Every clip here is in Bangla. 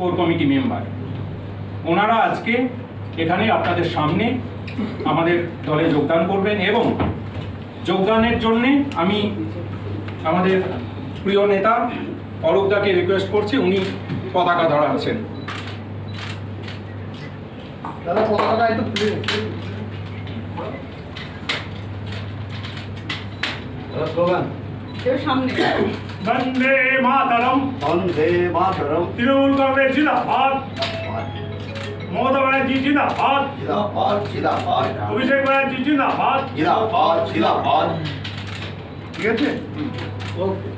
কোর কমিটি মেম্বার, ওনারা আজকে এখানে আপনাদের সামনে আমাদের দলে যোগদান করবেন এবং যোগদানের জন্যে আমি আমাদের প্রিয় নেতা অলোকদাকে রিকোয়েস্ট করছি, উনি পতাকা ধরাচ্ছেন। দাদা পতাকাটা একটু স্লোগান সামনে वंदे मातरम, বন্দে মাতরম, तृणमूल कांग्रेस जिंदाबाद, ममता बनर्जी जिंदाबाद, জিন্দাবাদ জিন্দাবাদ अभिषेक बनर्जी जिंदाबाद। জিন্দাবাদ জিন্দাবাদ। ঠিক আছে, ওকে।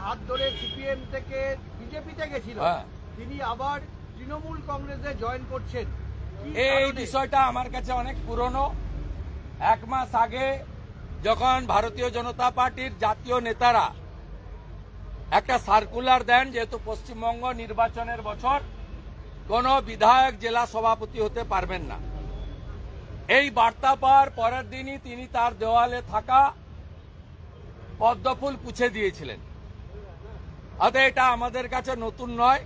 হাত ধরে সিপিএম থেকে বিজেপিতে গেছিল, তিনি আবার তৃণমূল কংগ্রেসে জয়েন করছেন। এই বিষয়টা আমার কাছে অনেক পুরনো। 1 মাস আগে যখন ভারতীয় জনতা পার্টির জাতীয় নেতারা একটা সার্কুলার দেন, যেহেতু পশ্চিমবঙ্গ নির্বাচনের বছর, কোন বিধায়ক জেলা সভাপতি হতে পারবেন না, এই বার্তা পাওয়ার পরের দিনই তিনি তার দেওয়ালে থাকা পদ্মফুল পুছে দিয়েছিলেন। অতএব এটা আমাদের কাছে নতুন নয়,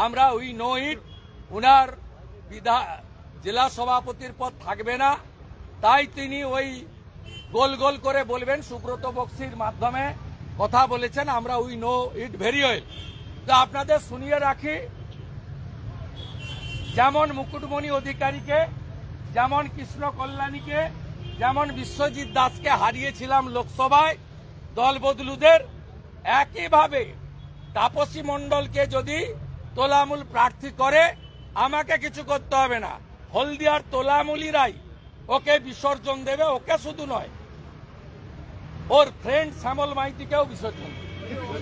আমরা উই নো ইট। উনার জেলা সভাপতির পদ থাকবে না, তাই তিনি ওই গোল গোল করে বলবেন, সুব্রত বক্সির মাধ্যমে কথা বলেছেন, আমরা we know it very well. তো আপনাদের শুনিয়ে রাখি, যেমন মুকুটমণি অধিকারীকে, যেমন কৃষ্ণ কল্যাণীকে, যেমন বিশ্বজিৎ দাসকে হারিয়েছিলাম লোকসভায় দল বদলুদের, একইভাবে তাপসী মণ্ডলকে যদি তোলামূল প্রার্থী করে আমাকে কিছু করতে হবে না, হলদিয়ার তোলামূলীরাই ওকে বিসর্জন দেবে। ওকে শুধু নয়, ওর ফ্রেন্ড শ্যামল মাইতিকেও বিসর্জন দেবে।